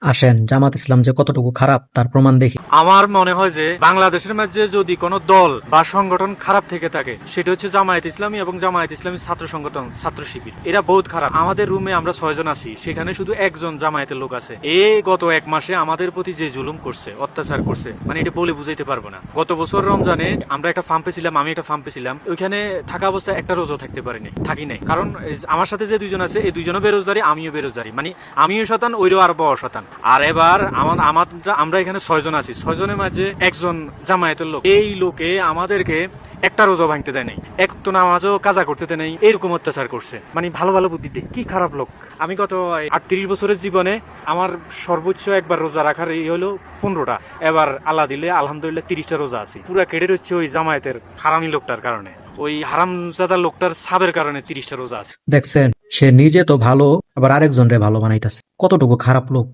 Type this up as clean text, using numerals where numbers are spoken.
আসেন জামাত ইসলাম যে কতটুকু খারাপ তার প্রমাণ দেখি। আমার মনে হয় যে বাংলাদেশের মাঝে যদি কোনো দল বা সংগঠন খারাপ থেকে থাকে সেটা হচ্ছে জামায়াত ইসলামী এবং জামায়াত ইসলামী ছাত্র সংগঠন ছাত্র শিবির। এরা বহুত খারাপ। আমাদের রুমে আমরা 6 জন আছি, সেখানে শুধু একজন জামায়াতের লোক আছে। গত 1 মাসে আমাদের প্রতি যে জুলুম করছে, অত্যাচার করছে, মানে এটা বলে বুঝাইতে পারবো না। গত বছর রমজানে আমরা একটা ফার্ম পেছিলাম, আমি একটা ফার্ম পেছিলাম, ওইখানে থাকা অবস্থায় একটা রোজা থাকতে পারিনি, থাকি নাই। কারণ আমার সাথে যে 2 জন আছে, এই 2 জনও বেরোজগারি, আমিও বেরোজগারি, মানে আমিও শতান, ওইরও আর বড় শতান। আর এবার আমরা এখানে 6 জন আছি, 6 জনের মাঝে একজন জামায়াতের লোক। এই লোকে আমাদেরকে একটা রোজা ভাঙতে দেয় নাই, এক তো নামাজও কাজা করতে দেয় নাই, এরকম অত্যাচার করছে। মানে ভালো ভালো বুদ্ধি দিয়ে কি খারাপ লোক। আমি গত 38 বছরের জীবনে আমার সর্বোচ্চ একবার রোজা রাখার এই হলো 15টা। এবার আল্লাহ দিলে আলহামদুলিল্লাহ 30টা রোজা আছি। পুরা কেটে রচ্ছে ওই জামায়াতের হারামি লোকটার কারণে, ওই হারামজাদা লোকটার সাবের কারণে 30টা রোজা আছে। দেখছেন, সে নিজে তো ভালো, আবার আরেকজন রে ভালো বানাইতেছে। কতটুকু খারাপ লোক।